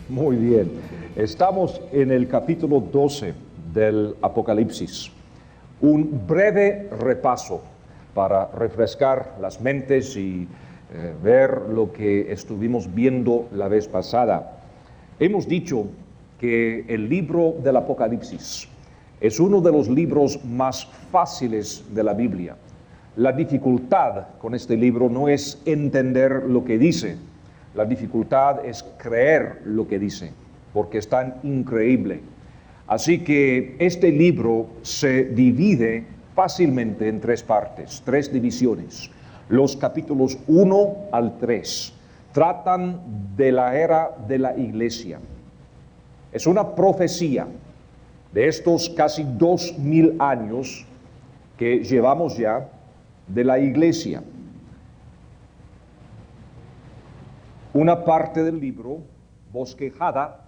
Muy bien. Estamos en el capítulo 12 del Apocalipsis. Un breve repaso para refrescar las mentes y ver lo que estuvimos viendo la vez pasada. Hemos dicho que el libro del Apocalipsis es uno de los libros más fáciles de la Biblia. La dificultad con este libro no es entender lo que dice. La dificultad es creer lo que dice, porque es tan increíble. Así que este libro se divide fácilmente en tres partes, tres divisiones. Los capítulos 1 al 3 tratan de la era de la iglesia. Es una profecía de estos casi 2000 años que llevamos ya de la iglesia. Una parte del libro bosquejada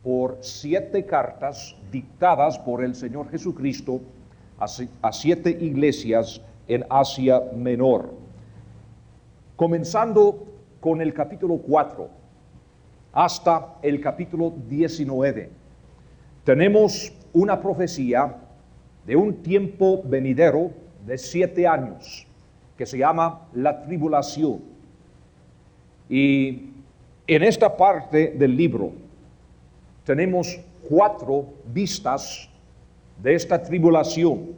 por 7 cartas dictadas por el Señor Jesucristo a 7 iglesias en Asia Menor. Comenzando con el capítulo 4 hasta el capítulo 19, tenemos una profecía de un tiempo venidero de 7 años que se llama la tribulación. Y en esta parte del libro tenemos 4 vistas de esta tribulación.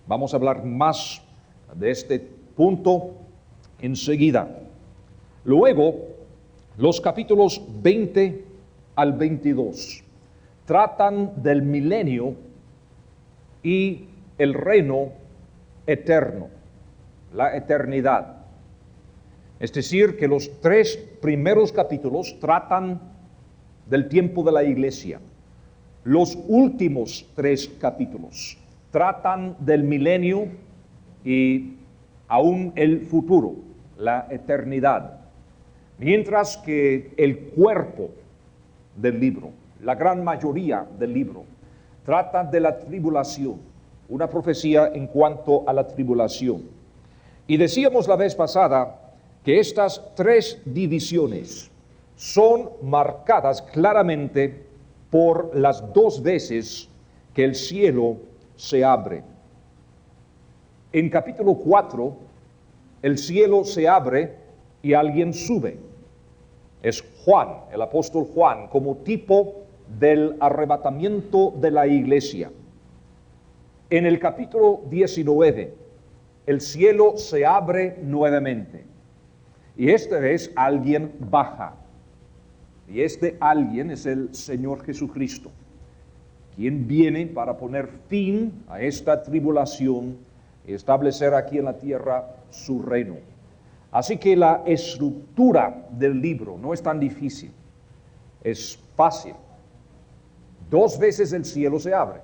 Vamos a hablar más de este punto enseguida. Luego, los capítulos 20 al 22 tratan del milenio y el reino eterno, la eternidad. Es decir, que los 3 primeros capítulos tratan del tiempo de la iglesia. Los últimos 3 capítulos tratan del milenio y aún el futuro, la eternidad. Mientras que el cuerpo del libro, la gran mayoría del libro, trata de la tribulación, una profecía en cuanto a la tribulación. Y decíamos la vez pasada que estas 3 divisiones son marcadas claramente por las 2 veces que el cielo se abre. En capítulo 4, el cielo se abre y alguien sube. Es Juan, el apóstol Juan, como tipo del arrebatamiento de la iglesia. En el capítulo 19, el cielo se abre nuevamente. Y esta vez alguien baja. Y este alguien es el Señor Jesucristo, quien viene para poner fin a esta tribulación y establecer aquí en la tierra su reino. Así que la estructura del libro no es tan difícil, es fácil. 2 veces el cielo se abre,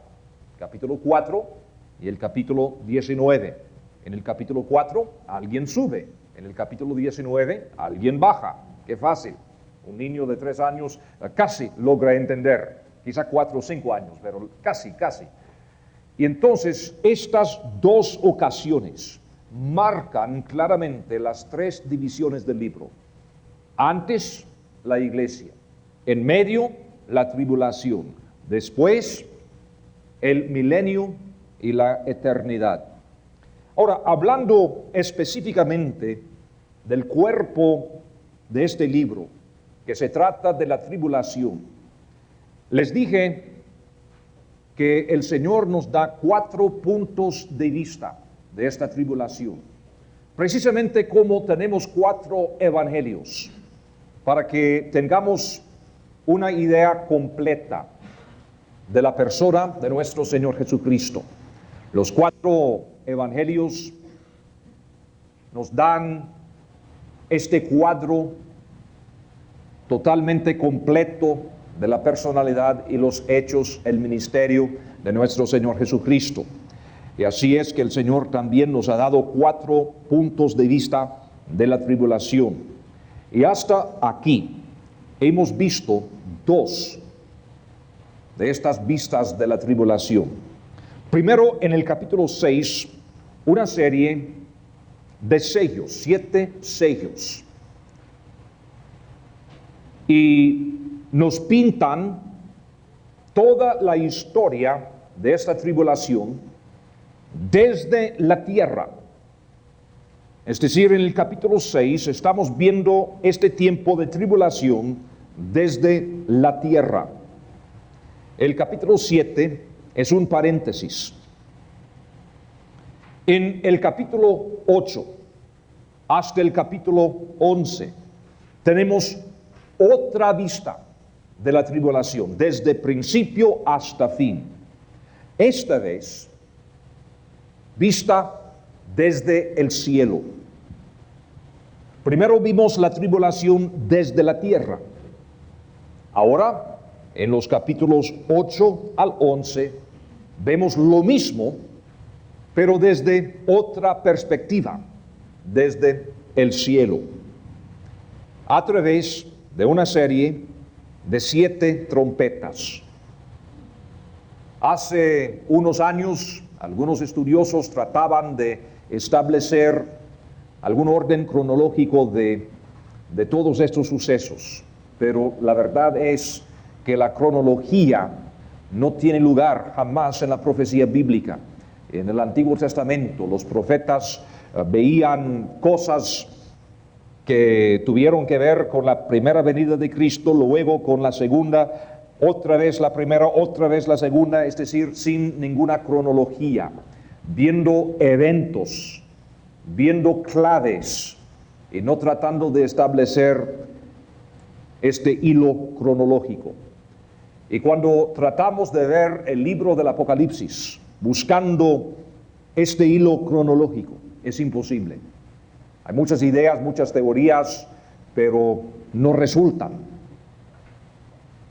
capítulo 4 y el capítulo 19. En el capítulo 4 alguien sube, en el capítulo 19 alguien baja. Qué fácil. Un niño de 3 años casi logra entender, quizá 4 o 5 años, pero casi. Y entonces estas 2 ocasiones marcan claramente las 3 divisiones del libro. Antes, la iglesia. En medio, la tribulación. Después, el milenio y la eternidad. Ahora, hablando específicamente del cuerpo de este libro, que se trata de la tribulación, les dije que el Señor nos da 4 puntos de vista de esta tribulación, precisamente como tenemos 4 evangelios, para que tengamos una idea completa de la persona de nuestro Señor Jesucristo. Los 4 evangelios nos dan este cuadro totalmente completo de la personalidad y los hechos, el ministerio de nuestro Señor Jesucristo. Y así es que el Señor también nos ha dado 4 puntos de vista de la tribulación. Y hasta aquí hemos visto 2 de estas vistas de la tribulación. Primero, en el capítulo 6, una serie de sellos, 7 sellos. Y nos pintan toda la historia de esta tribulación desde la tierra. Es decir, en el capítulo 6 estamos viendo este tiempo de tribulación desde la tierra. El capítulo 7 es un paréntesis. En el capítulo 8 hasta el capítulo 11 tenemos otra vista de la tribulación, desde principio hasta fin. Esta vez, vista desde el cielo. Primero vimos la tribulación desde la tierra. Ahora, en los capítulos 8 al 11, vemos lo mismo, pero desde otra perspectiva, desde el cielo, a través de una serie de 7 trompetas. Hace unos años, algunos estudiosos trataban de establecer algún orden cronológico de todos estos sucesos, pero la verdad es que la cronología no tiene lugar jamás en la profecía bíblica. En el Antiguo Testamento los profetas veían cosas que tuvieron que ver con la primera venida de Cristo, luego con la segunda, otra vez la primera, otra vez la segunda, es decir, sin ninguna cronología, viendo eventos, viendo claves y no tratando de establecer este hilo cronológico. Y cuando tratamos de ver el libro del Apocalipsis, buscando este hilo cronológico, es imposible. Hay muchas ideas, muchas teorías, pero no resultan.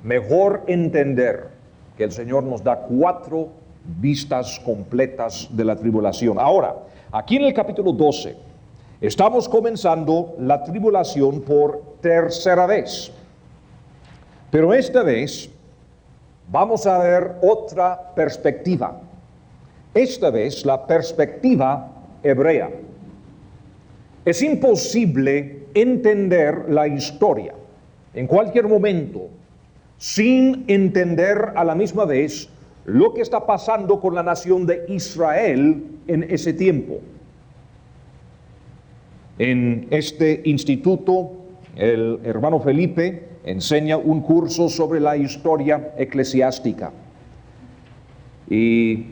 Mejor entender que el Señor nos da 4 vistas completas de la tribulación. Ahora, aquí en el capítulo 12, estamos comenzando la tribulación por tercera vez. Pero esta vez vamos a ver otra perspectiva. Esta vez la perspectiva hebrea. Es imposible entender la historia en cualquier momento sin entender a la misma vez lo que está pasando con la nación de Israel en ese tiempo. En este instituto, el hermano Felipe enseña un curso sobre la historia eclesiástica. Y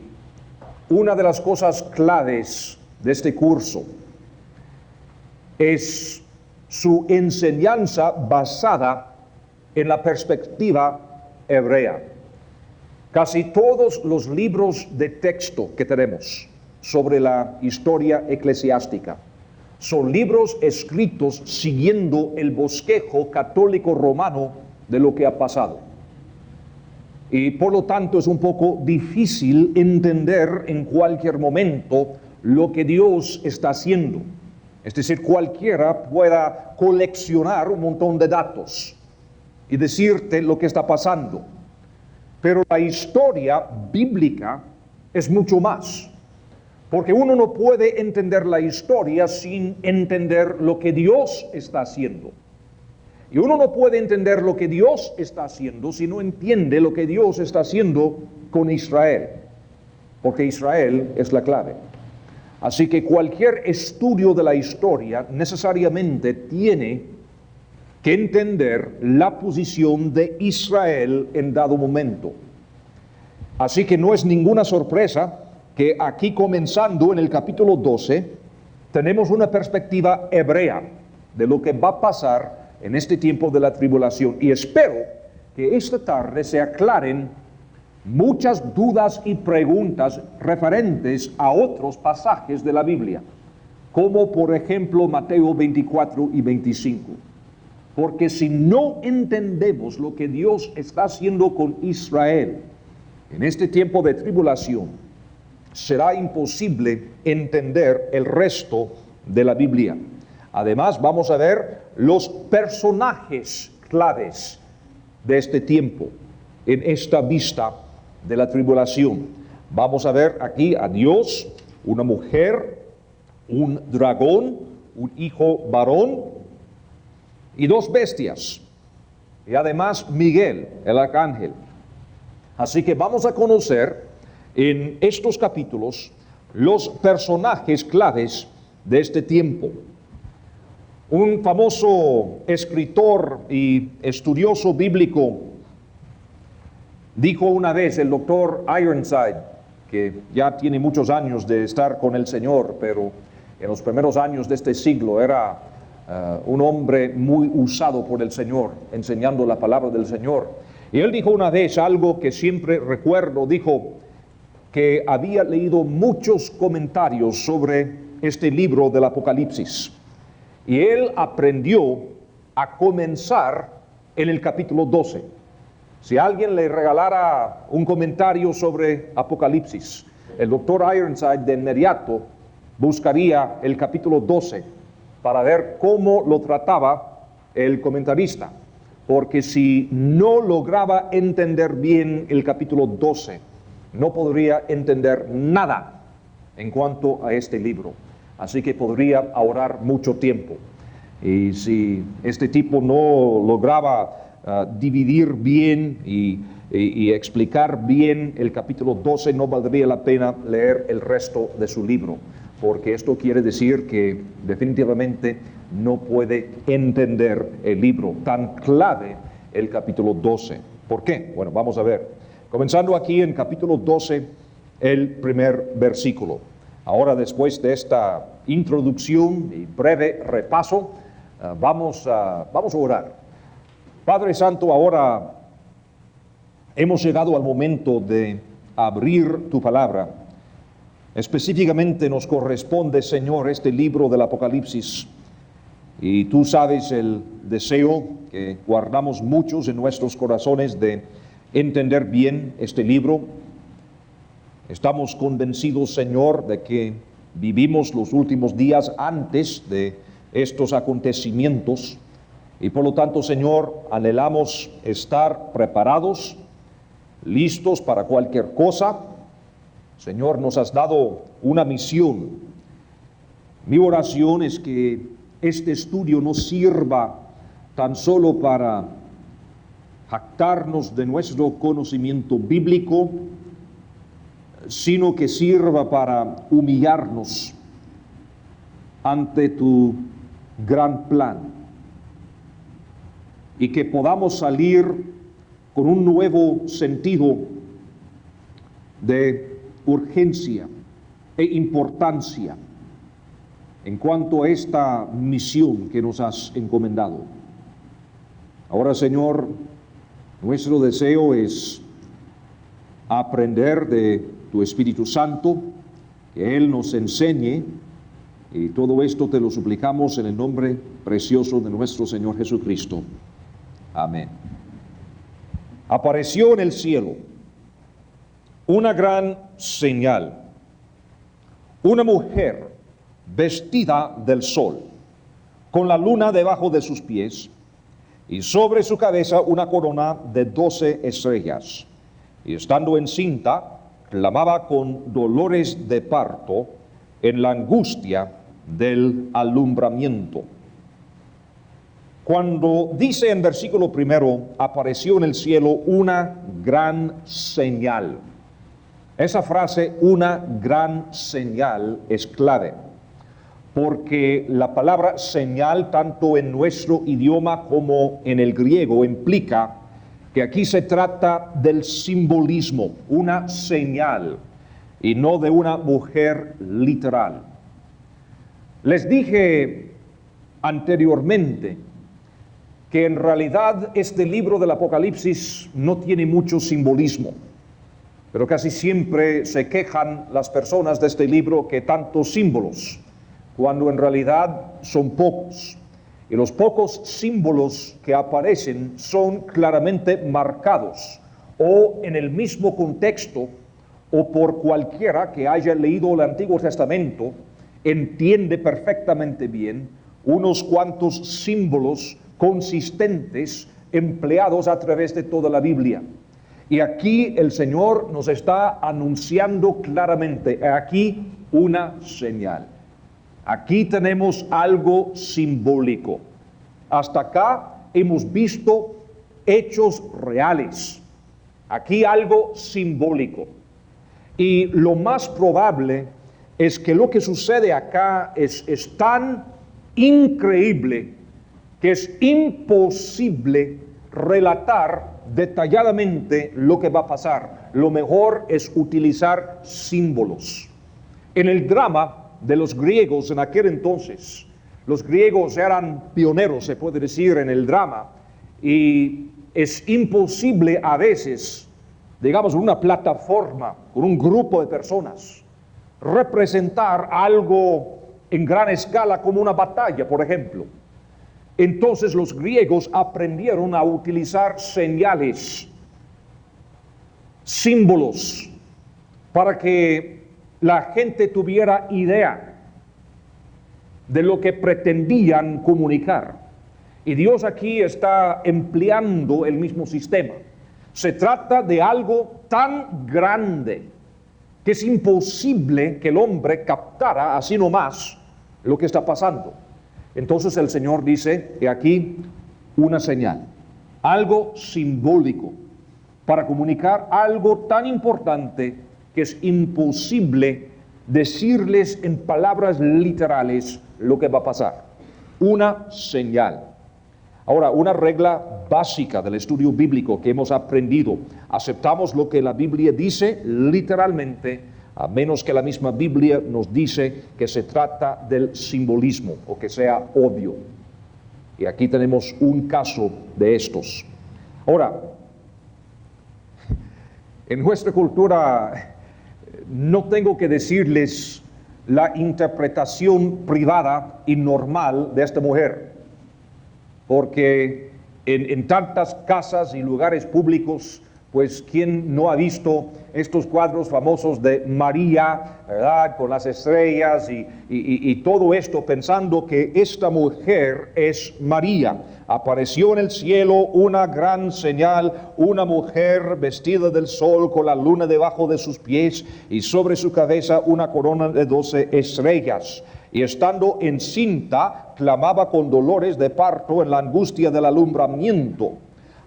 una de las cosas claves de este curso es su enseñanza basada en la perspectiva hebrea. Casi todos los libros de texto que tenemos sobre la historia eclesiástica son libros escritos siguiendo el bosquejo católico romano de lo que ha pasado. Y por lo tanto es un poco difícil entender en cualquier momento lo que Dios está haciendo. Es decir, cualquiera pueda coleccionar un montón de datos y decirte lo que está pasando. Pero la historia bíblica es mucho más. Porque uno no puede entender la historia sin entender lo que Dios está haciendo. Y uno no puede entender lo que Dios está haciendo si no entiende lo que Dios está haciendo con Israel. Porque Israel es la clave. Así que cualquier estudio de la historia necesariamente tiene que entender la posición de Israel en dado momento. Así que no es ninguna sorpresa que aquí comenzando en el capítulo 12 tenemos una perspectiva hebrea de lo que va a pasar en este tiempo de la tribulación. Y espero que esta tarde se aclaren muchas dudas y preguntas referentes a otros pasajes de la Biblia, como por ejemplo Mateo 24 y 25. Porque si no entendemos lo que Dios está haciendo con Israel en este tiempo de tribulación, será imposible entender el resto de la Biblia. Además, vamos a ver los personajes claves de este tiempo en esta vista de la tribulación. Vamos a ver aquí a Dios, una mujer, un dragón, un hijo varón y 2 bestias. y además Miguel, el arcángel. Así que vamos a conocer en estos capítulos los personajes claves de este tiempo. Un famoso escritor y estudioso bíblico dijo una vez, el doctor Ironside, que ya tiene muchos años de estar con el Señor, pero en los primeros años de este siglo era un hombre muy usado por el Señor, enseñando la palabra del Señor. Y él dijo una vez algo que siempre recuerdo, dijo que había leído muchos comentarios sobre este libro del Apocalipsis. Y él aprendió a comenzar en el capítulo 12. Si alguien le regalara un comentario sobre Apocalipsis, el doctor Ironside de inmediato buscaría el capítulo 12 para ver cómo lo trataba el comentarista. Porque si no lograba entender bien el capítulo 12, no podría entender nada en cuanto a este libro. Así que podría ahorrar mucho tiempo. Y si este tipo no lograba dividir bien y explicar bien el capítulo 12, no valdría la pena leer el resto de su libro, porque esto quiere decir que definitivamente no puede entender el libro, tan clave el capítulo 12. ¿Por qué? Bueno, vamos a ver. Comenzando aquí en capítulo 12, el primer versículo. Ahora, después de esta introducción y breve repaso, vamos a orar. Padre Santo, ahora hemos llegado al momento de abrir tu palabra. Específicamente nos corresponde, Señor, este libro del Apocalipsis. Y tú sabes el deseo que guardamos muchos en nuestros corazones de entender bien este libro. Estamos convencidos, Señor, de que vivimos los últimos días antes de estos acontecimientos. Y por lo tanto, Señor, anhelamos estar preparados, listos para cualquier cosa. Señor, nos has dado una misión. Mi oración es que este estudio no sirva tan solo para jactarnos de nuestro conocimiento bíblico, sino que sirva para humillarnos ante tu gran plan. Y que podamos salir con un nuevo sentido de urgencia e importancia en cuanto a esta misión que nos has encomendado. Ahora, Señor, nuestro deseo es aprender de tu Espíritu Santo, que Él nos enseñe, y todo esto te lo suplicamos en el nombre precioso de nuestro Señor Jesucristo. Amén. Apareció en el cielo una gran señal, una mujer vestida del sol, con la luna debajo de sus pies, y sobre su cabeza una corona de 12 estrellas. Y estando encinta, clamaba con dolores de parto en la angustia del alumbramiento. Cuando dice en versículo primero, apareció en el cielo una gran señal. Esa frase, una gran señal, es clave, porque la palabra señal, tanto en nuestro idioma como en el griego, implica que aquí se trata del simbolismo, una señal, y no de una mujer literal. Les dije anteriormente que en realidad este libro del Apocalipsis no tiene mucho simbolismo, pero casi siempre se quejan las personas de este libro que tantos símbolos, cuando en realidad son pocos. Y los pocos símbolos que aparecen son claramente marcados, o en el mismo contexto, o por cualquiera que haya leído el Antiguo Testamento, entiende perfectamente bien unos cuantos símbolos consistentes empleados a través de toda la Biblia. Y aquí el Señor nos está anunciando claramente, aquí una señal. Aquí tenemos algo simbólico. Hasta acá hemos visto hechos reales. Aquí algo simbólico. Y lo más probable es que lo que sucede acá es tan increíble que es imposible relatar detalladamente lo que va a pasar. Lo mejor es utilizar símbolos. En el drama de los griegos en aquel entonces, los griegos eran pioneros, se puede decir, en el drama, y es imposible a veces, digamos, en una plataforma, con un grupo de personas, representar algo en gran escala como una batalla, por ejemplo. Entonces los griegos aprendieron a utilizar señales, símbolos, para que la gente tuviera idea de lo que pretendían comunicar. Y Dios aquí está empleando el mismo sistema. Se trata de algo tan grande que es imposible que el hombre captara así nomás lo que está pasando. Entonces el Señor dice que aquí una señal, algo simbólico, para comunicar algo tan importante que es imposible decirles en palabras literales lo que va a pasar. Una señal. Ahora, una regla básica del estudio bíblico que hemos aprendido: aceptamos lo que la Biblia dice literalmente, a menos que la misma Biblia nos dice que se trata del simbolismo o que sea obvio. Y aquí tenemos un caso de estos. Ahora, en nuestra cultura no tengo que decirles la interpretación privada y normal de esta mujer, porque en tantas casas y lugares públicos, pues ¿quién no ha visto estos cuadros famosos de María, ¿verdad?, con las estrellas y todo esto, pensando que esta mujer es María? Apareció en el cielo una gran señal, una mujer vestida del sol con la luna debajo de sus pies y sobre su cabeza una corona de 12 estrellas. Y estando encinta, clamaba con dolores de parto en la angustia del alumbramiento.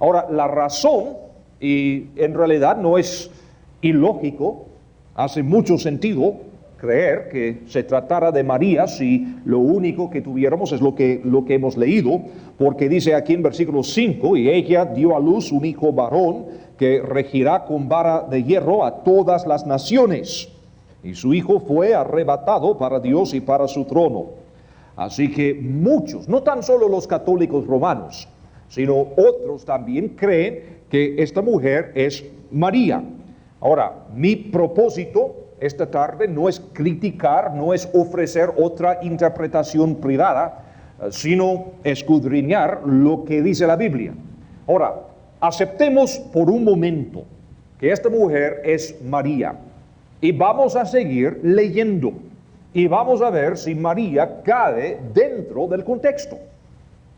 Ahora, la razón, y en realidad no es ilógico, hace mucho sentido creer que se tratara de María si lo único que tuviéramos es lo que hemos leído, porque dice aquí en versículo 5, y ella dio a luz un hijo varón que regirá con vara de hierro a todas las naciones, y su hijo fue arrebatado para Dios y para su trono. Así que muchos, no tan solo los católicos romanos, sino otros también creen que esta mujer es María. Ahora, mi propósito esta tarde no es criticar, no es ofrecer otra interpretación privada, sino escudriñar lo que dice la Biblia. Ahora, aceptemos por un momento que esta mujer es María y vamos a seguir leyendo y vamos a ver si María cabe dentro del contexto.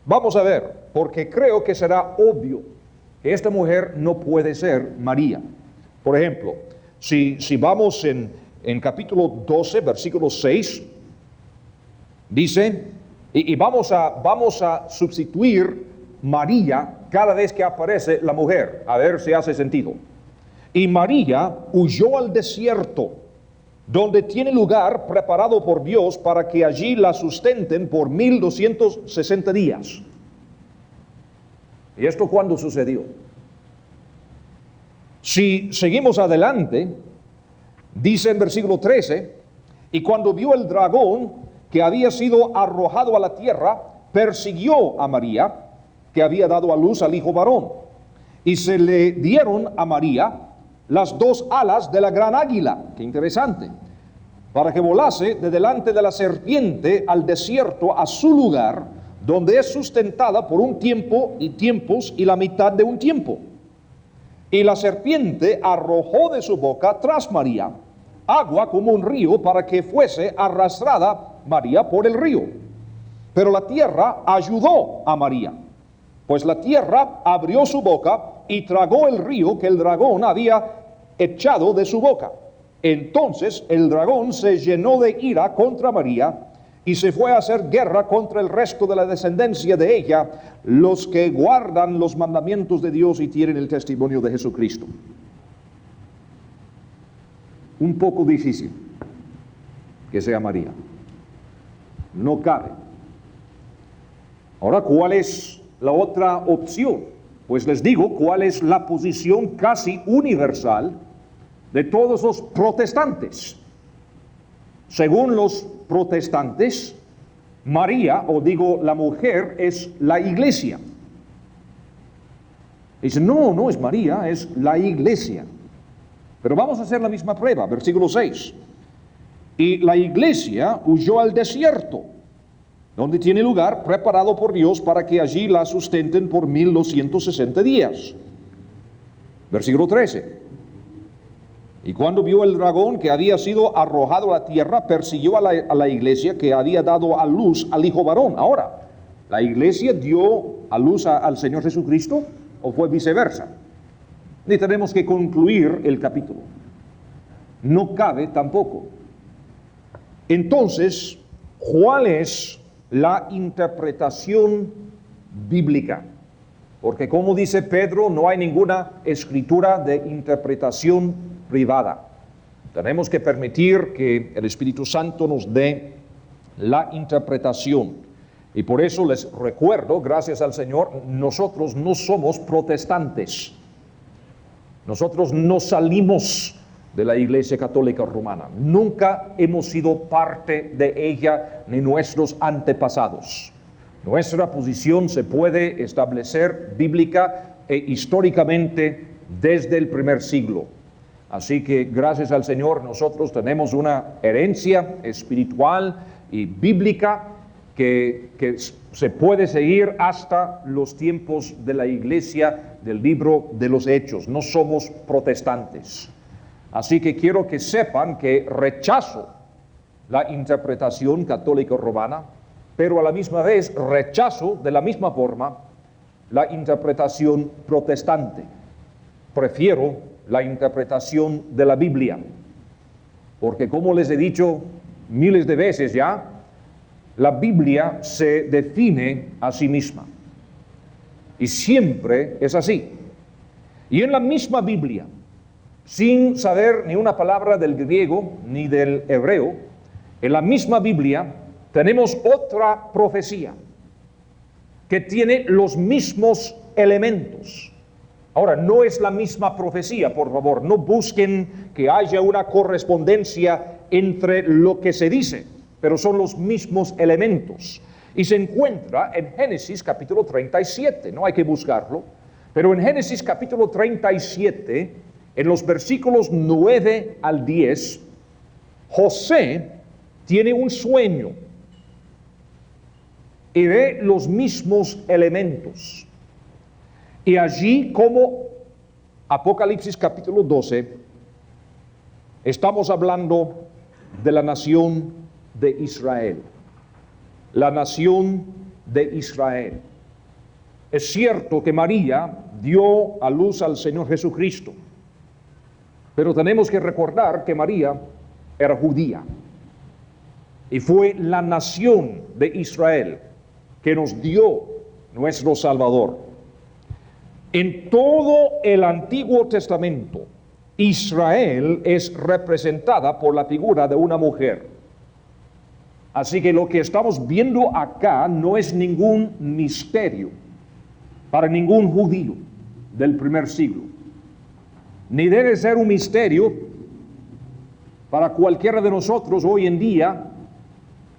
Vamos a ver, porque creo que será obvio que esta mujer no puede ser María. Por ejemplo, si vamos en capítulo 12, versículo 6, dice, y vamos a sustituir María cada vez que aparece la mujer, a ver si hace sentido. Y María huyó al desierto, donde tiene lugar preparado por Dios para que allí la sustenten por 1260 días. ¿Y esto cuándo sucedió? Si seguimos adelante, dice en versículo 13, y cuando vio el dragón que había sido arrojado a la tierra, persiguió a María, que había dado a luz al hijo varón, y se le dieron a María las dos alas de la gran águila, qué interesante, para que volase de delante de la serpiente al desierto, a su lugar, donde es sustentada por un tiempo y tiempos y la mitad de un tiempo. Y la serpiente arrojó de su boca tras María agua como un río, para que fuese arrastrada María por el río. Pero la tierra ayudó a María, pues la tierra abrió su boca y tragó el río que el dragón había echado de su boca. Entonces el dragón se llenó de ira contra María y se fue a hacer guerra contra el resto de la descendencia de ella, los que guardan los mandamientos de Dios y tienen el testimonio de Jesucristo. Un poco difícil que sea María. No cabe. Ahora, ¿cuál es la otra opción? Pues les digo cuál es la posición casi universal de todos los protestantes. Según los protestantes, María, o digo la mujer, es la iglesia. Dicen, no, no es María, es la iglesia. Pero vamos a hacer la misma prueba, versículo 6. Y la iglesia huyó al desierto, donde tiene lugar preparado por Dios para que allí la sustenten por 1260 días. Versículo 13. Y cuando vio el dragón que había sido arrojado a la tierra, persiguió a la iglesia que había dado a luz al hijo varón. Ahora, ¿la iglesia dio a luz al Señor Jesucristo o fue viceversa? Y tenemos que concluir el capítulo. No cabe tampoco. Entonces, ¿cuál es la interpretación bíblica? Porque como dice Pedro, no hay ninguna escritura de interpretación privada. Tenemos que permitir que el Espíritu Santo nos dé la interpretación. Y por eso les recuerdo, gracias al Señor, nosotros no somos protestantes. Nosotros no salimos de la Iglesia Católica Romana. Nunca hemos sido parte de ella, ni nuestros antepasados. Nuestra posición se puede establecer bíblica e históricamente desde el primer siglo. Así que gracias al Señor nosotros tenemos una herencia espiritual y bíblica que se puede seguir hasta los tiempos de la Iglesia del libro de los Hechos. No somos protestantes. Así que quiero que sepan que rechazo la interpretación católica romana, pero a la misma vez rechazo de la misma forma la interpretación protestante. Prefiero la interpretación de la Biblia, porque como les he dicho miles de veces ya, la Biblia se define a sí misma, y siempre es así. Y en la misma Biblia, sin saber ni una palabra del griego ni del hebreo, en la misma Biblia tenemos otra profecía que tiene los mismos elementos. Ahora, no es la misma profecía, por favor, no busquen que haya una correspondencia entre lo que se dice, pero son los mismos elementos. Y se encuentra en Génesis capítulo 37, no hay que buscarlo, pero en Génesis capítulo 37, en los versículos 9 al 10, José tiene un sueño y ve los mismos elementos. Y allí, como Apocalipsis capítulo 12, estamos hablando de la nación de Israel. La nación de Israel. Es cierto que María dio a luz al Señor Jesucristo, pero tenemos que recordar que María era judía y fue la nación de Israel que nos dio nuestro Salvador. En todo el Antiguo Testamento, Israel es representada por la figura de una mujer. Así que lo que estamos viendo acá no es ningún misterio para ningún judío del primer siglo, ni debe ser un misterio para cualquiera de nosotros hoy en día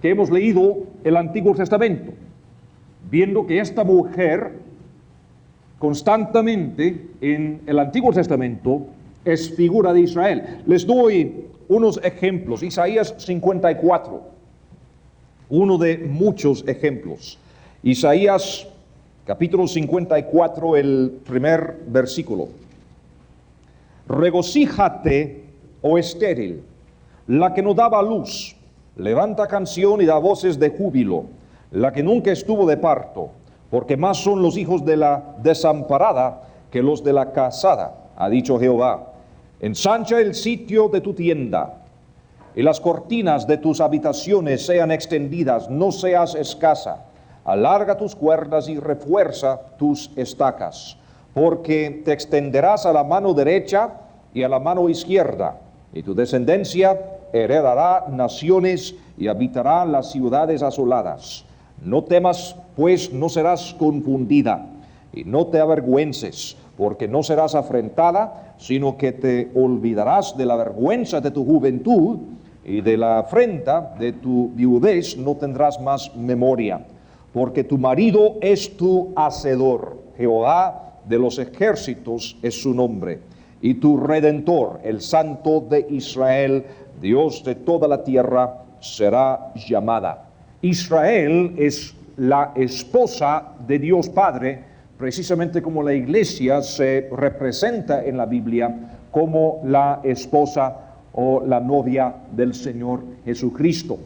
que hemos leído el Antiguo Testamento, viendo que esta mujer constantemente en el Antiguo Testamento es figura de Israel. Les doy unos ejemplos. Isaías 54, uno de muchos ejemplos. Isaías capítulo 54, el primer versículo. Regocíjate, oh estéril, la que no daba luz, levanta canción y da voces de júbilo, la que nunca estuvo de parto, porque más son los hijos de la desamparada que los de la casada, ha dicho Jehová. Ensancha el sitio de tu tienda, y las cortinas de tus habitaciones sean extendidas, no seas escasa. Alarga tus cuerdas y refuerza tus estacas, porque te extenderás a la mano derecha y a la mano izquierda, y tu descendencia heredará naciones y habitará las ciudades asoladas. No temas, pues no serás confundida, y no te avergüences, porque no serás afrentada, sino que te olvidarás de la vergüenza de tu juventud, y de la afrenta de tu viudez no tendrás más memoria, porque tu marido es tu hacedor, Jehová de los ejércitos es su nombre, y tu Redentor, el Santo de Israel, Dios de toda la tierra, será llamada. Israel es la esposa de Dios Padre, precisamente como la iglesia se representa en la Biblia como la esposa o la novia del Señor Jesucristo.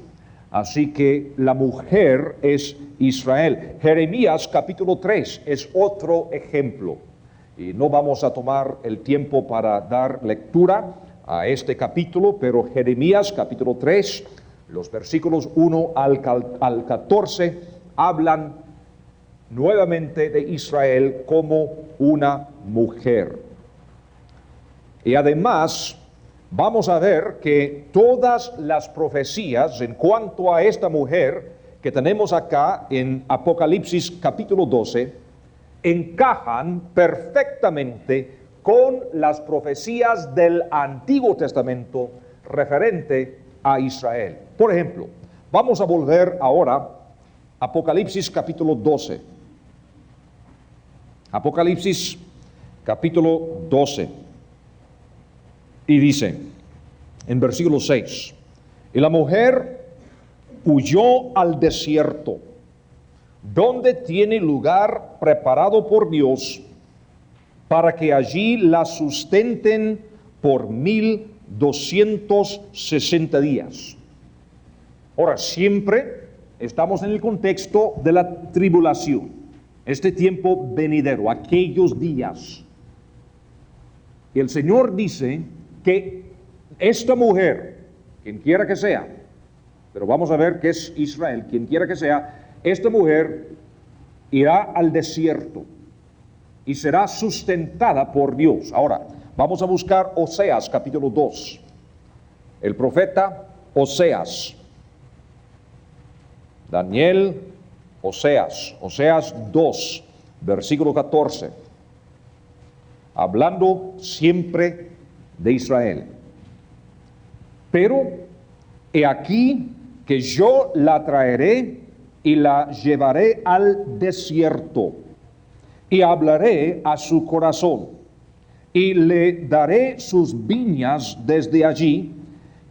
Así que la mujer es Israel. Jeremías capítulo 3 es otro ejemplo. Y no vamos a tomar el tiempo para dar lectura a este capítulo, pero Jeremías capítulo 3, los versículos 1 al 14, hablan nuevamente de Israel como una mujer. Y además vamos a ver que todas las profecías en cuanto a esta mujer que tenemos acá en Apocalipsis capítulo 12 encajan perfectamente con las profecías del Antiguo Testamento referente a Israel. Por ejemplo, vamos a volver ahora a Apocalipsis capítulo 12. Apocalipsis capítulo 12. Y dice en versículo 6, y la mujer huyó al desierto, donde tiene lugar preparado por Dios, para que allí la sustenten por 1260 días. Ahora, siempre estamos en el contexto de la tribulación, este tiempo venidero, aquellos días. Y el Señor dice que esta mujer, quien quiera que sea, pero vamos a ver que es Israel, quien quiera que sea, esta mujer irá al desierto y será sustentada por Dios. Ahora, vamos a buscar Oseas capítulo 2. El profeta Oseas. Daniel, Oseas 2, versículo 14. Hablando siempre de Israel. Pero he aquí que yo la traeré y la llevaré al desierto y hablaré a su corazón y le daré sus viñas desde allí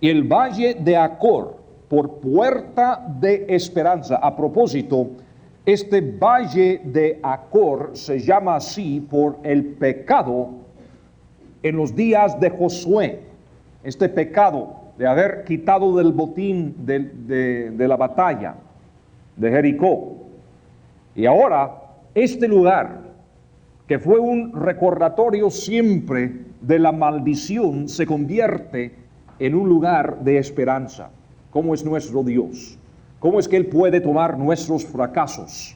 y el valle de Acor por puerta de esperanza. A propósito, este valle de Acor se llama así por el pecado en los días de Josué, este pecado de haber quitado del botín de la batalla de Jericó. Y ahora este lugar, que fue un recordatorio siempre de la maldición, se convierte en un lugar de esperanza. ¿Cómo es nuestro Dios? ¿Cómo es que Él puede tomar nuestros fracasos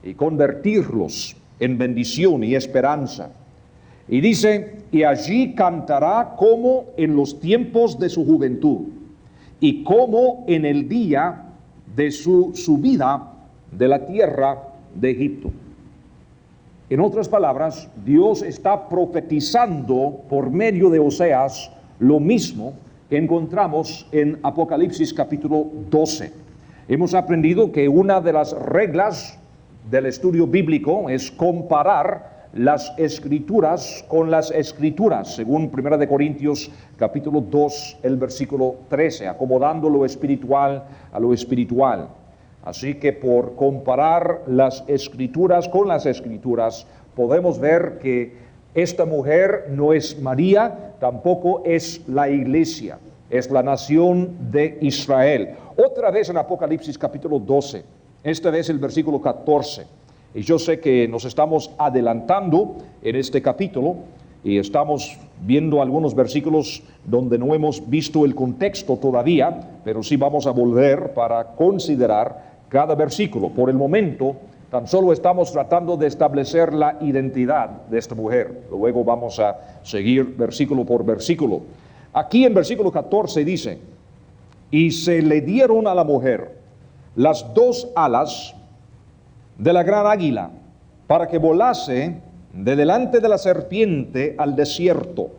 y convertirlos en bendición y esperanza? Y dice, y allí cantará como en los tiempos de su juventud, y como en el día de su subida de la tierra de Egipto. En otras palabras, Dios está profetizando por medio de Oseas lo mismo que encontramos en Apocalipsis capítulo 12. Hemos aprendido que una de las reglas del estudio bíblico es comparar las escrituras con las escrituras, según 1 Corintios capítulo 2, el versículo 13, acomodando lo espiritual a lo espiritual. Así que por comparar las escrituras con las escrituras, podemos ver que esta mujer no es María, tampoco es la iglesia, es la nación de Israel. Otra vez en Apocalipsis capítulo 12, esta vez el versículo 14. Y yo sé que nos estamos adelantando en este capítulo, y estamos viendo algunos versículos donde no hemos visto el contexto todavía, pero sí vamos a volver para considerar cada versículo. Por el momento, tan solo estamos tratando de establecer la identidad de esta mujer. Luego vamos a seguir versículo por versículo. Aquí en versículo 14 dice: y se le dieron a la mujer las dos alas de la gran águila, para que volase de delante de la serpiente al desierto,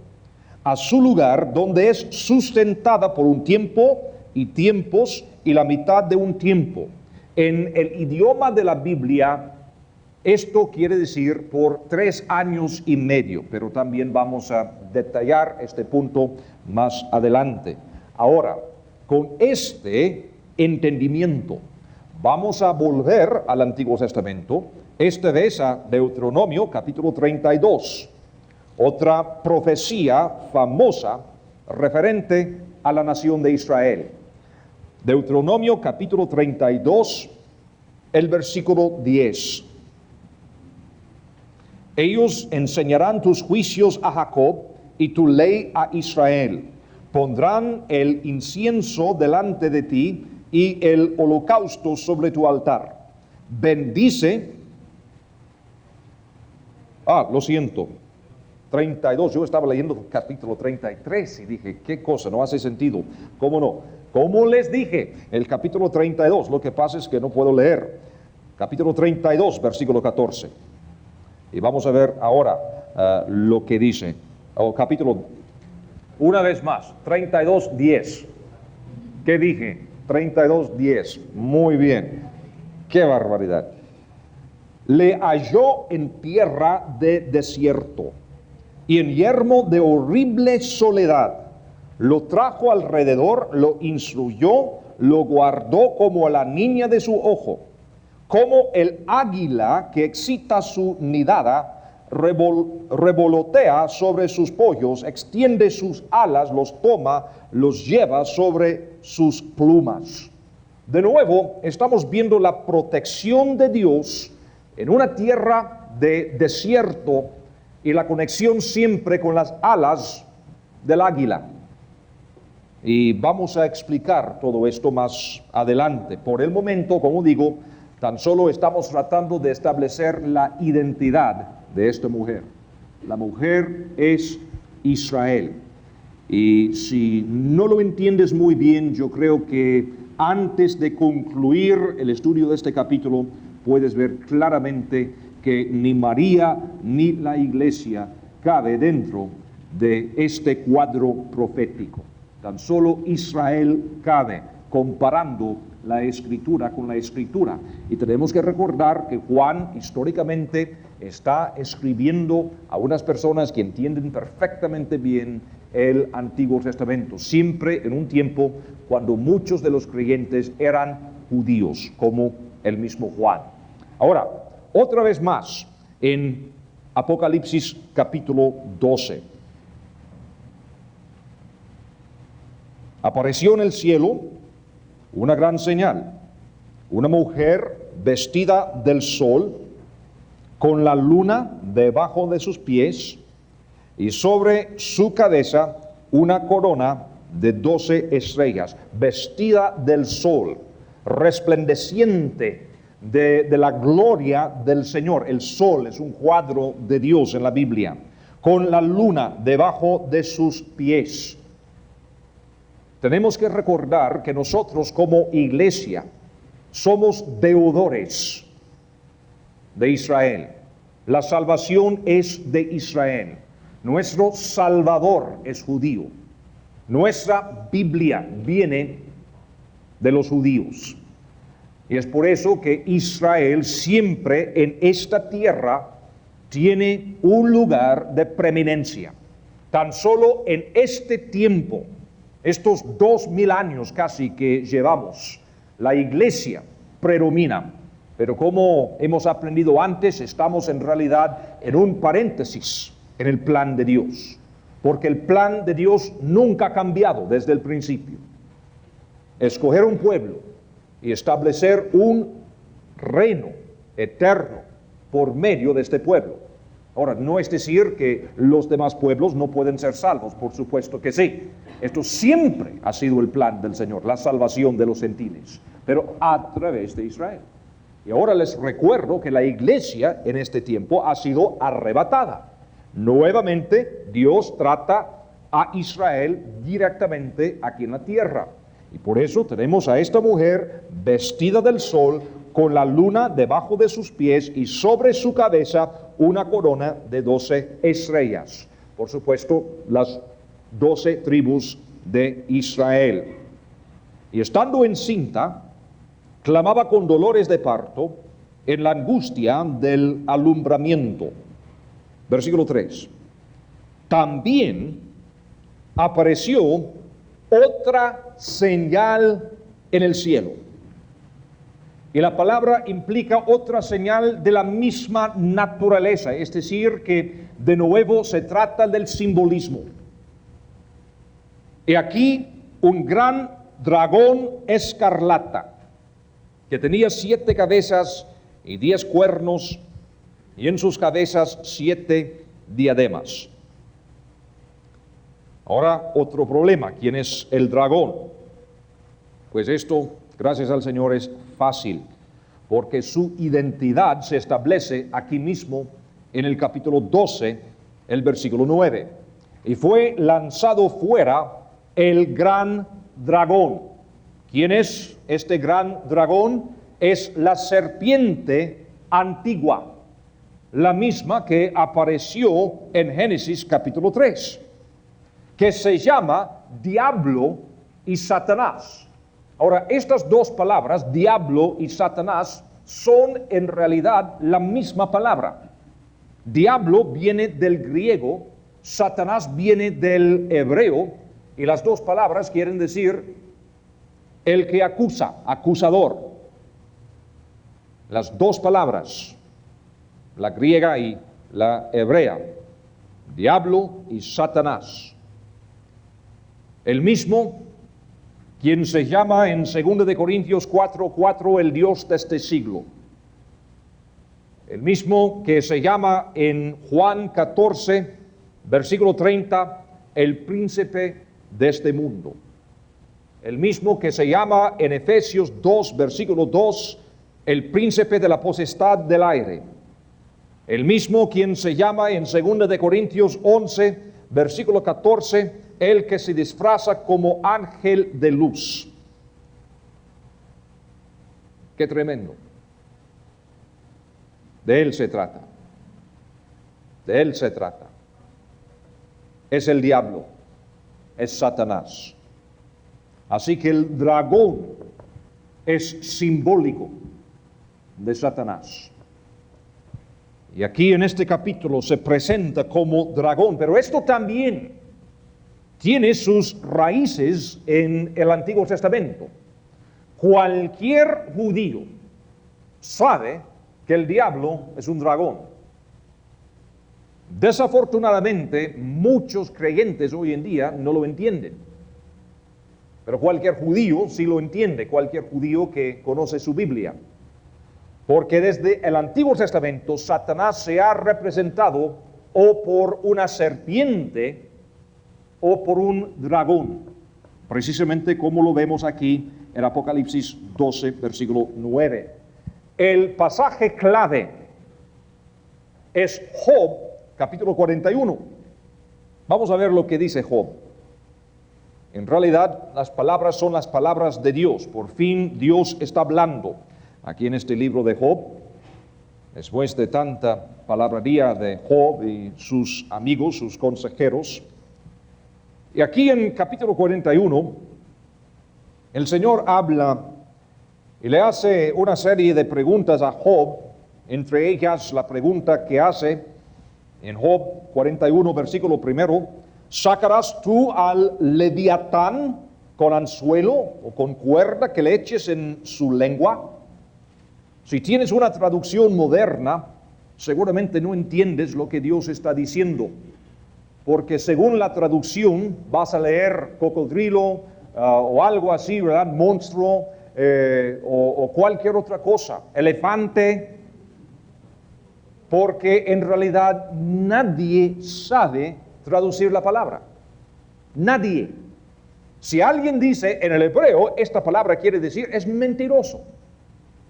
a su lugar donde es sustentada por un tiempo y tiempos y la mitad de un tiempo. En el idioma de la Biblia, esto quiere decir por 3 años y medio, pero también vamos a detallar este punto más adelante. Ahora, con este entendimiento, vamos a volver al Antiguo Testamento, esta vez a Deuteronomio capítulo 32, otra profecía famosa referente a la nación de Israel. Deuteronomio capítulo 32, el versículo 10. Ellos enseñarán tus juicios a Jacob y tu ley a Israel. Pondrán el incienso delante de ti y el holocausto sobre tu altar. Bendice. Lo siento. 32. Yo estaba leyendo capítulo 33 y dije, ¿qué cosa? No hace sentido. ¿Cómo no? Como les dije, el capítulo 32, lo que pasa es que no puedo leer. Capítulo 32, versículo 14. Y vamos a ver ahora lo que dice. Capítulo, una vez más, 32, 10. ¿Qué dije? 32, 10. Muy bien. ¡Qué barbaridad! Le halló en tierra de desierto y en yermo de horrible soledad. Lo trajo alrededor, lo instruyó, lo guardó como a la niña de su ojo. Como el águila que excita su nidada, revolotea sobre sus pollos, extiende sus alas, los toma, los lleva sobre sus plumas. De nuevo, estamos viendo la protección de Dios en una tierra de desierto y la conexión siempre con las alas del águila. Y vamos a explicar todo esto más adelante. Por el momento, como digo, tan solo estamos tratando de establecer la identidad de esta mujer. La mujer es Israel. Y si no lo entiendes muy bien, yo creo que antes de concluir el estudio de este capítulo, puedes ver claramente que ni María ni la iglesia cabe dentro de este cuadro profético. Tan solo Israel cabe, comparando la Escritura con la Escritura. Y tenemos que recordar que Juan históricamente está escribiendo a unas personas que entienden perfectamente bien el Antiguo Testamento, siempre en un tiempo cuando muchos de los creyentes eran judíos, como el mismo Juan. Ahora, otra vez más, en Apocalipsis capítulo 12. Apareció en el cielo una gran señal, una mujer vestida del sol, con la luna debajo de sus pies, y sobre su cabeza una corona de 12 estrellas, vestida del sol, resplandeciente de la gloria del Señor. El sol es un cuadro de Dios en la Biblia, con la luna debajo de sus pies. Tenemos que recordar que nosotros como iglesia somos deudores de Israel. La salvación es de Israel. Nuestro Salvador es judío. Nuestra Biblia viene de los judíos. Y es por eso que Israel siempre en esta tierra tiene un lugar de preeminencia. Tan solo en este tiempo, estos 2000 años casi que llevamos, la iglesia predomina. Pero como hemos aprendido antes, estamos en realidad en un paréntesis en el plan de Dios. Porque el plan de Dios nunca ha cambiado desde el principio. Escoger un pueblo y establecer un reino eterno por medio de este pueblo. Ahora, no es decir que los demás pueblos no pueden ser salvos, por supuesto que sí. Esto siempre ha sido el plan del Señor, la salvación de los gentiles, pero a través de Israel. Y ahora les recuerdo que la iglesia en este tiempo ha sido arrebatada. Nuevamente Dios trata a Israel directamente aquí en la tierra. Y por eso tenemos a esta mujer vestida del sol, con la luna debajo de sus pies y sobre su cabeza una corona de 12 estrellas. Por supuesto, las 12 tribus de Israel. Y estando encinta, clamaba con dolores de parto en la angustia del alumbramiento. Versículo 3. También apareció otra señal en el cielo. Y la palabra implica otra señal de la misma naturaleza, es decir, que de nuevo se trata del simbolismo. Y aquí un gran dragón escarlata, que tenía 7 cabezas y 10 cuernos, y en sus cabezas 7 diademas. Ahora otro problema, ¿quién es el dragón? Pues esto, gracias al Señor, es fácil, porque su identidad se establece aquí mismo en el capítulo 12, el versículo 9. Y fue lanzado fuera el gran dragón. ¿Quién es este gran dragón? Es la serpiente antigua, la misma que apareció en Génesis capítulo 3, que se llama Diablo y Satanás. Ahora, estas dos palabras, diablo y Satanás, son en realidad la misma palabra. Diablo viene del griego, Satanás viene del hebreo, y las dos palabras quieren decir el que acusa, acusador. Las dos palabras, la griega y la hebrea, diablo y Satanás. El mismo quien se llama en 2 de Corintios 4:4 el Dios de este siglo. El mismo que se llama en Juan 14, versículo 30, el príncipe de este mundo. El mismo que se llama en Efesios 2, versículo 2, el príncipe de la potestad del aire. El mismo quien se llama en 2 de Corintios 11, versículo 14, el que se disfraza como ángel de luz. Qué tremendo. De él se trata. De él se trata. Es el diablo. Es Satanás. Así que el dragón es simbólico de Satanás. Y aquí en este capítulo se presenta como dragón, pero esto también tiene sus raíces en el Antiguo Testamento. Cualquier judío sabe que el diablo es un dragón. Desafortunadamente, muchos creyentes hoy en día no lo entienden. Pero cualquier judío sí lo entiende, cualquier judío que conoce su Biblia. Porque desde el Antiguo Testamento, Satanás se ha representado o por una serpiente o por un dragón, precisamente como lo vemos aquí en Apocalipsis 12, versículo 9. El pasaje clave es Job, capítulo 41. Vamos a ver lo que dice Job. En realidad, las palabras son las palabras de Dios. Por fin Dios está hablando aquí en este libro de Job. Después de tanta palabrería de Job y sus amigos, sus consejeros. Y aquí en capítulo 41, el Señor habla y le hace una serie de preguntas a Job, entre ellas la pregunta que hace en Job 41, versículo 1, ¿sacarás tú al leviatán con anzuelo o con cuerda que le eches en su lengua? Si tienes una traducción moderna, seguramente no entiendes lo que Dios está diciendo. Porque según la traducción vas a leer cocodrilo o algo así, ¿verdad? Monstruo o cualquier otra cosa, elefante. porque en realidad nadie sabe traducir la palabra. Nadie. Si alguien dice en el hebreo, esta palabra quiere decir, es mentiroso,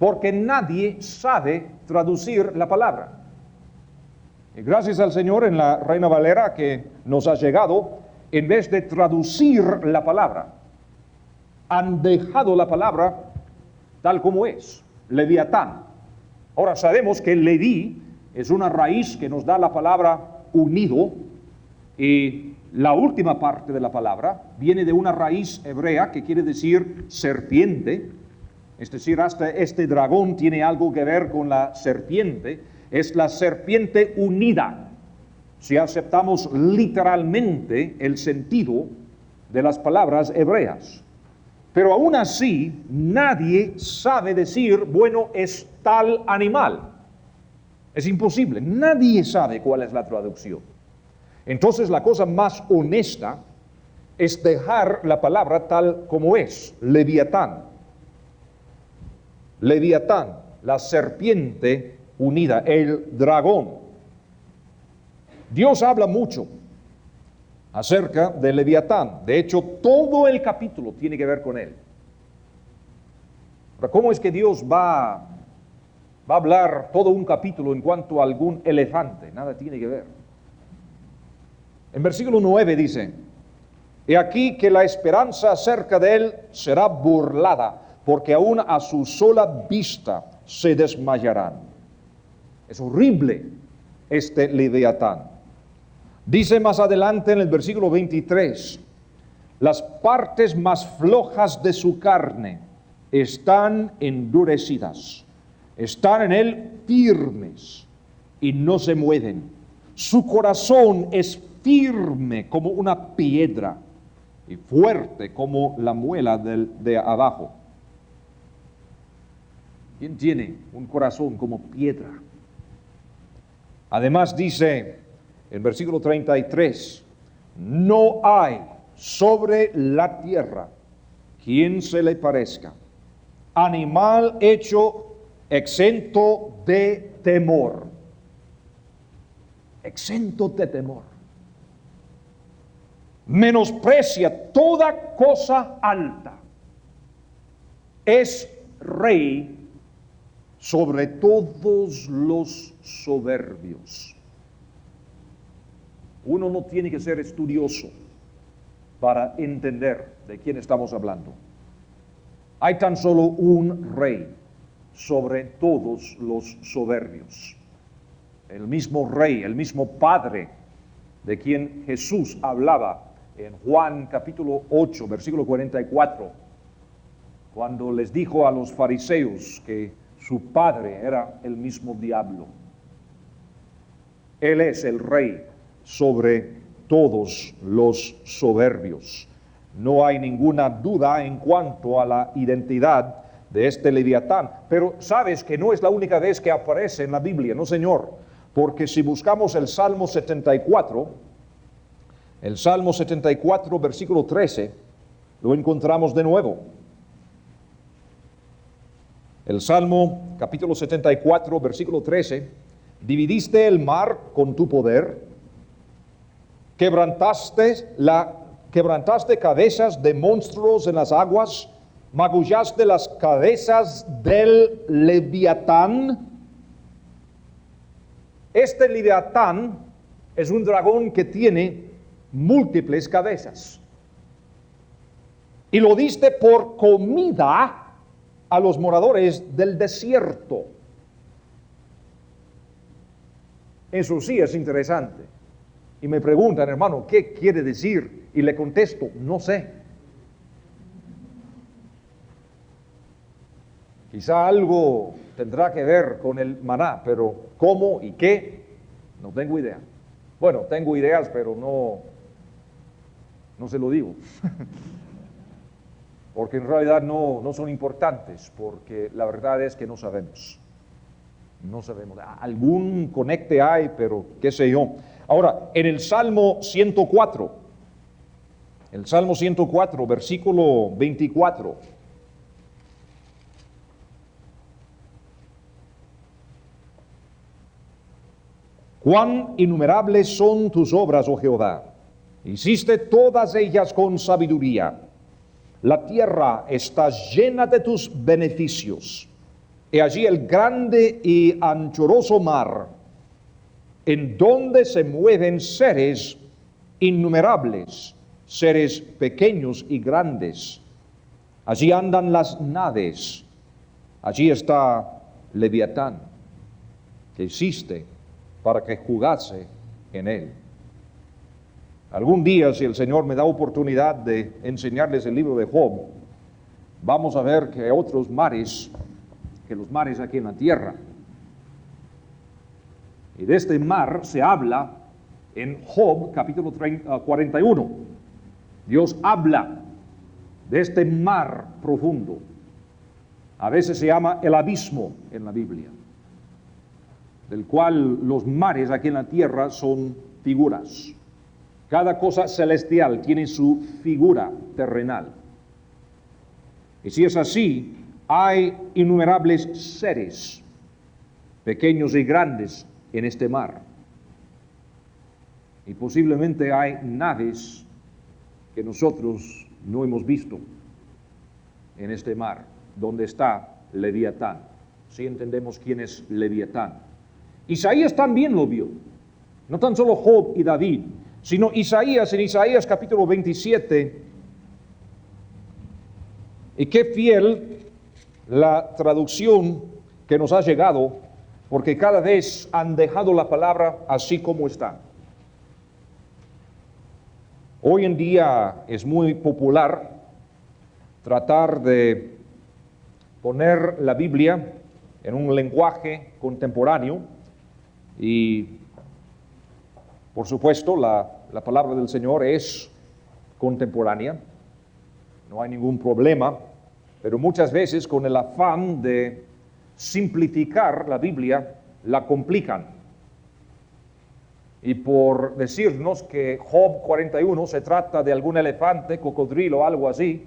porque nadie sabe traducir la palabra. Y gracias al Señor en la Reina Valera que nos ha llegado, en vez de traducir la palabra, han dejado la palabra tal como es, Leviatán. Ahora sabemos que Leví es una raíz que nos da la palabra unido, y la última parte de la palabra viene de una raíz hebrea que quiere decir serpiente, es decir, hasta este dragón tiene algo que ver con la serpiente, es la serpiente unida, si aceptamos literalmente el sentido de las palabras hebreas. Pero aún así, nadie sabe decir, bueno, es tal animal. Es imposible, nadie sabe cuál es la traducción. Entonces la cosa más honesta es dejar la palabra tal como es, Leviatán. Leviatán, la serpiente unida, el dragón. Dios habla mucho acerca de Leviatán. De hecho, todo el capítulo tiene que ver con él. Pero ¿cómo es que Dios va a hablar todo un capítulo en cuanto a algún elefante? Nada tiene que ver. En versículo 9 dice, he aquí que la esperanza acerca de él será burlada, porque aún a su sola vista se desmayarán. Es horrible este Leviatán. Dice más adelante en el versículo 23, las partes más flojas de su carne están endurecidas, están en él firmes y no se mueven. Su corazón es firme como una piedra y fuerte como la muela de abajo. ¿Quién tiene un corazón como piedra? Además dice en versículo 33, no hay sobre la tierra quien se le parezca, animal hecho exento de temor. Exento de temor. Menosprecia toda cosa alta. Es rey sobre todos los soberbios. Uno no tiene que ser estudioso para entender de quién estamos hablando. Hay tan solo un rey sobre todos los soberbios. El mismo rey, el mismo padre de quien Jesús hablaba en Juan capítulo 8, versículo 44, cuando les dijo a los fariseos que su padre era el mismo diablo. Él es el rey sobre todos los soberbios. No hay ninguna duda en cuanto a la identidad de este Leviatán. Pero sabes que no es la única vez que aparece en la Biblia, no señor, porque si buscamos el Salmo 74, versículo 13, lo encontramos de nuevo. El Salmo capítulo 74, versículo 13, dividiste el mar con tu poder, quebrantaste cabezas de monstruos en las aguas, magullaste las cabezas del Leviatán. Este Leviatán es un dragón que tiene múltiples cabezas. Y lo diste por comida a los moradores del desierto. Eso sí es interesante. Y me preguntan, hermano, ¿qué quiere decir? Y le contesto, no sé. Quizá algo tendrá que ver con el maná, pero ¿cómo y qué? No tengo idea. Bueno, tengo ideas, pero no se lo digo. Porque en realidad no son importantes, porque la verdad es que no sabemos. No sabemos. Algún conecte hay, pero qué sé yo. Ahora, en el Salmo 104, versículo 24, Cuán innumerables son tus obras, oh Jehová. Hiciste todas ellas con sabiduría. La tierra está llena de tus beneficios. He allí el grande y anchuroso mar, en donde se mueven seres innumerables, seres pequeños y grandes. Allí andan las naves. Allí está Leviatán, que hiciste para que jugase en él. Algún día, si el Señor me da oportunidad de enseñarles el libro de Job, vamos a ver que hay otros mares que los mares aquí en la tierra. Y de este mar se habla en Job capítulo 41. Dios habla de este mar profundo. A veces se llama el abismo en la Biblia, del cual los mares aquí en la tierra son figuras. Cada cosa celestial tiene su figura terrenal. Y si es así, hay innumerables seres, pequeños y grandes, en este mar. Y posiblemente hay naves que nosotros no hemos visto en este mar, donde está Leviatán. Si entendemos quién es Leviatán. Isaías también lo vio. No tan solo Job y David, sino Isaías en Isaías capítulo 27. Y qué fiel la traducción que nos ha llegado, porque cada vez han dejado la palabra así como está. Hoy en día es muy popular tratar de poner la Biblia en un lenguaje contemporáneo y, por supuesto, la palabra del Señor es contemporánea, no hay ningún problema, pero muchas veces con el afán de simplificar la Biblia, la complican. Y por decirnos que Job 41 se trata de algún elefante, cocodrilo o algo así,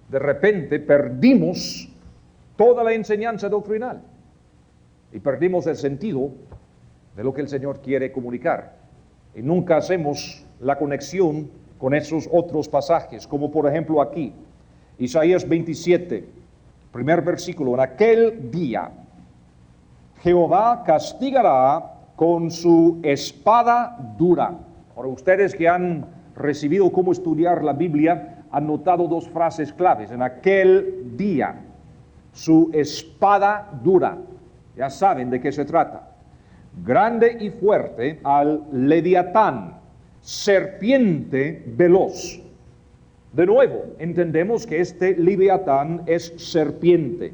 de repente perdimos toda la enseñanza doctrinal y perdimos el sentido de lo que el Señor quiere comunicar. Y nunca hacemos la conexión con esos otros pasajes, como por ejemplo aquí, Isaías 27, primer versículo: en aquel día Jehová castigará con su espada dura. Ahora, ustedes que han recibido cómo estudiar la Biblia han notado dos frases claves: en aquel día, su espada dura. Ya saben de qué se trata. Grande y fuerte al Leviatán, serpiente veloz. De nuevo, entendemos que este Leviatán es serpiente.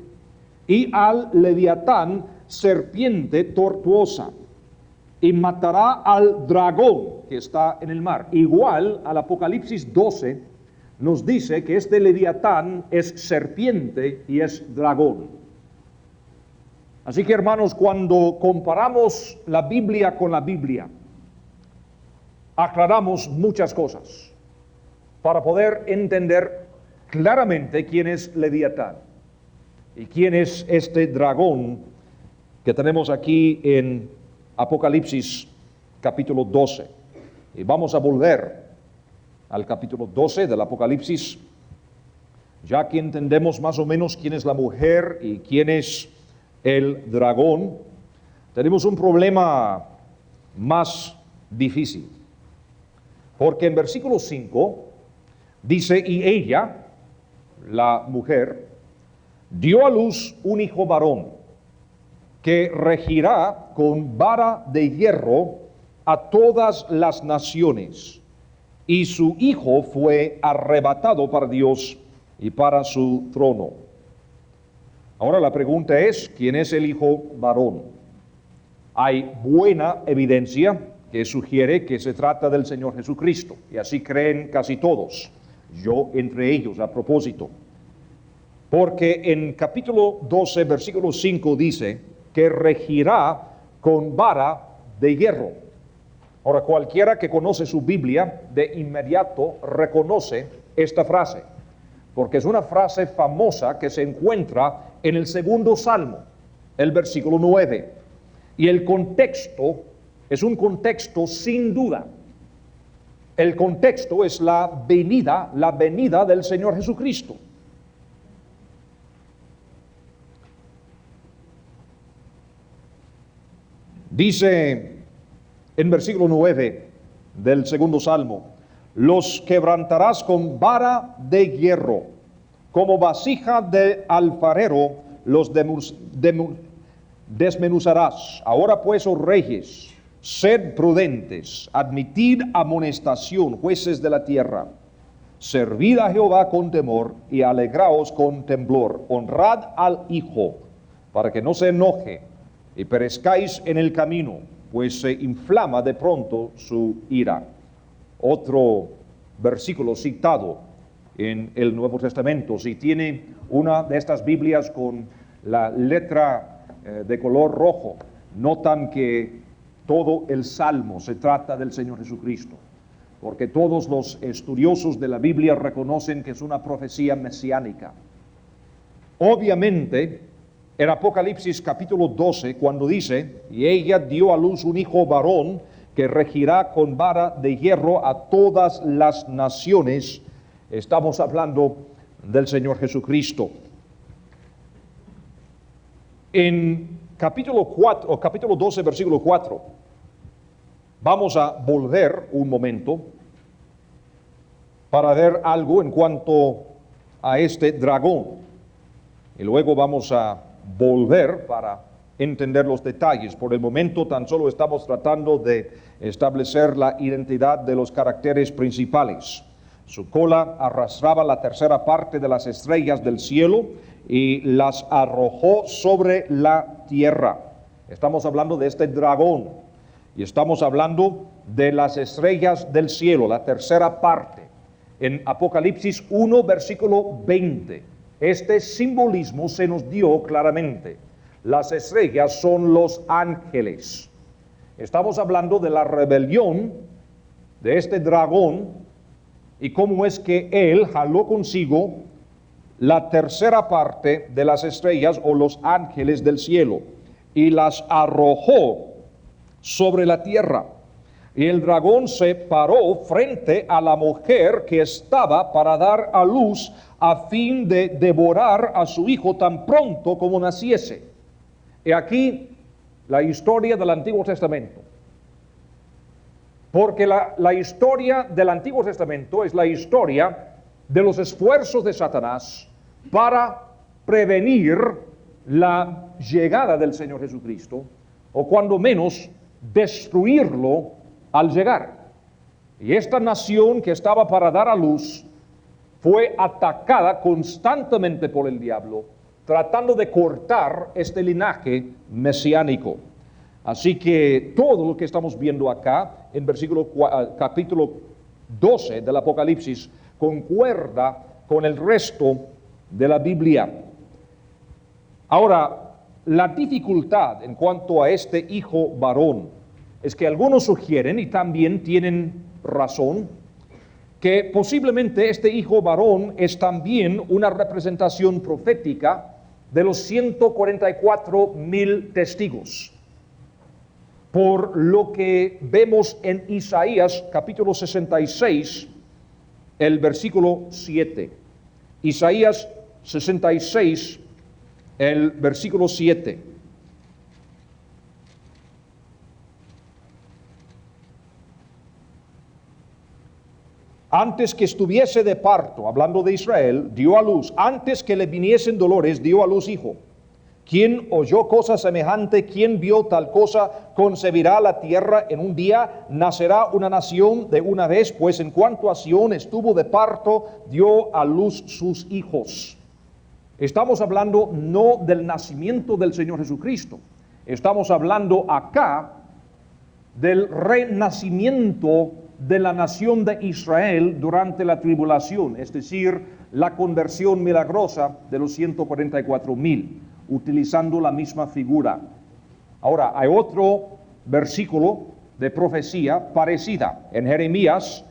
Y al Leviatán, serpiente tortuosa. Y matará al dragón que está en el mar. Igual al Apocalipsis 12 nos dice que este Leviatán es serpiente y es dragón. Así que, hermanos, cuando comparamos la Biblia con la Biblia, aclaramos muchas cosas para poder entender claramente quién es Leviatán y quién es este dragón que tenemos aquí en Apocalipsis capítulo 12. Y vamos a volver al capítulo 12 del Apocalipsis, ya que entendemos más o menos quién es la mujer y quién es el dragón. Tenemos un problema más difícil, porque en versículo 5 dice: y ella, la mujer, dio a luz un hijo varón, que regirá con vara de hierro a todas las naciones, y su hijo fue arrebatado para Dios y para su trono. Ahora la pregunta es: ¿quién es el hijo varón? Hay buena evidencia que sugiere que se trata del Señor Jesucristo, y así creen casi todos, yo entre ellos a propósito, porque en capítulo 12, versículo 5 dice que regirá con vara de hierro. Ahora, cualquiera que conoce su Biblia de inmediato reconoce esta frase, porque es una frase famosa que se encuentra en el segundo salmo, el versículo 9, y el contexto es un contexto sin duda. El contexto es la venida del Señor Jesucristo. Dice en versículo 9 del segundo salmo: los quebrantarás con vara de hierro, como vasija de alfarero los desmenuzarás. Ahora pues, oh reyes, sed prudentes, admitid amonestación, jueces de la tierra. Servid a Jehová con temor y alegraos con temblor. Honrad al Hijo, para que no se enoje y perezcáis en el camino, pues se inflama de pronto su ira. Otro versículo citado en el Nuevo Testamento. Si tiene una de estas Biblias con la letra de color rojo, notan que todo el Salmo se trata del Señor Jesucristo, porque todos los estudiosos de la Biblia reconocen que es una profecía mesiánica. Obviamente, en Apocalipsis capítulo 12, cuando dice: y ella dio a luz un hijo varón, que regirá con vara de hierro a todas las naciones, estamos hablando del Señor Jesucristo. En capítulo 12, versículo 4, vamos a volver un momento para ver algo en cuanto a este dragón. Y luego vamos a volver para entender los detalles. Por el momento tan solo estamos tratando de establecer la identidad de los caracteres principales. Su cola arrastraba la tercera parte de las estrellas del cielo y las arrojó sobre la tierra. Estamos hablando de este dragón y estamos hablando de las estrellas del cielo, la tercera parte. En Apocalipsis 1, versículo 20, este simbolismo se nos dio claramente. Las estrellas son los ángeles. Estamos hablando de la rebelión de este dragón y cómo es que él jaló consigo la tercera parte de las estrellas o los ángeles del cielo y las arrojó sobre la tierra. Y el dragón se paró frente a la mujer que estaba para dar a luz, a fin de devorar a su hijo tan pronto como naciese. Y aquí la historia del Antiguo Testamento. Porque la historia del Antiguo Testamento es la historia de los esfuerzos de Satanás para prevenir la llegada del Señor Jesucristo, o cuando menos destruirlo al llegar. Y esta nación que estaba para dar a luz fue atacada constantemente por el diablo, tratando de cortar este linaje mesiánico. Así que todo lo que estamos viendo acá en capítulo 12 del Apocalipsis concuerda con el resto de la Biblia. Ahora, la dificultad en cuanto a este hijo varón es que algunos sugieren, y también tienen razón, que posiblemente este hijo varón es también una representación profética de los 144,000 testigos. Por lo que vemos en Isaías capítulo 66, el versículo 7. Isaías 66, el versículo 7. Antes que estuviese de parto, hablando de Israel, dio a luz. Antes que le viniesen dolores, dio a luz hijo. ¿Quién oyó cosa semejante? ¿Quién vio tal cosa? Concebirá la tierra en un día, nacerá una nación de una vez, pues en cuanto a Sión estuvo de parto, dio a luz sus hijos. Estamos hablando no del nacimiento del Señor Jesucristo, estamos hablando acá del renacimiento de la nación de Israel durante la tribulación, es decir, la conversión milagrosa de los 144,000, utilizando la misma figura. Ahora, hay otro versículo de profecía parecida en Jeremías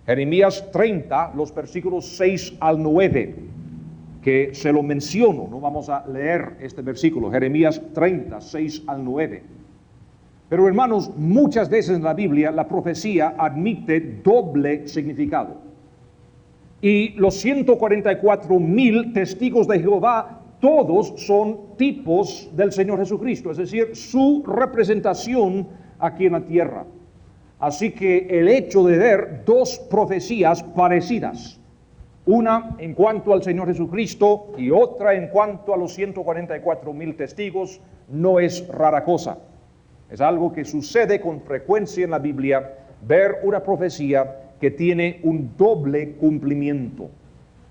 30, los versículos 6 al 9, que se lo menciono, no vamos a leer este versículo, Jeremías 30, 6 al 9. Pero hermanos, muchas veces en la Biblia la profecía admite doble significado. Y los 144,000 testigos de Jehová, todos son tipos del Señor Jesucristo, es decir, su representación aquí en la tierra. Así que el hecho de ver dos profecías parecidas, una en cuanto al Señor Jesucristo y otra en cuanto a los 144,000 testigos, no es rara cosa. Es algo que sucede con frecuencia en la Biblia, ver una profecía que tiene un doble cumplimiento,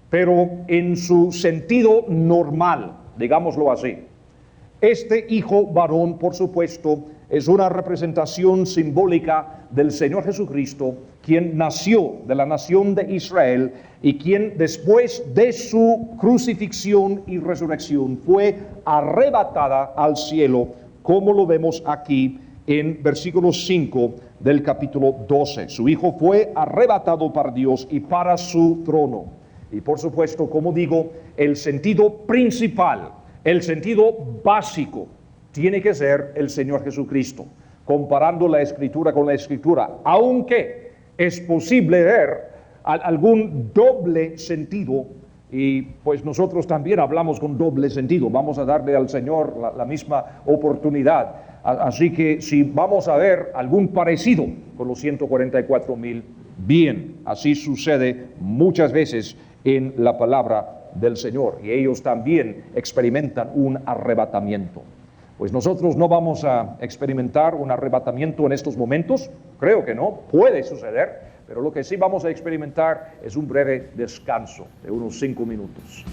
pero en su sentido normal, digámoslo así. Este hijo varón, por supuesto, es una representación simbólica del Señor Jesucristo, quien nació de la nación de Israel y quien después de su crucifixión y resurrección fue arrebatada al cielo, como lo vemos aquí en versículo 5 del capítulo 12. Su hijo fue arrebatado para Dios y para su trono. Y por supuesto, como digo, el sentido principal, el sentido básico, tiene que ser el Señor Jesucristo, comparando la Escritura con la Escritura, aunque es posible ver algún doble sentido, y pues nosotros también hablamos con doble sentido, vamos a darle al Señor la misma oportunidad. Así que si vamos a ver algún parecido con los 144,000, bien, así sucede muchas veces en la palabra del Señor, y ellos también experimentan un arrebatamiento. Pues nosotros no vamos a experimentar un arrebatamiento en estos momentos, creo que no, puede suceder, pero lo que sí vamos a experimentar es un breve descanso de unos 5 minutos.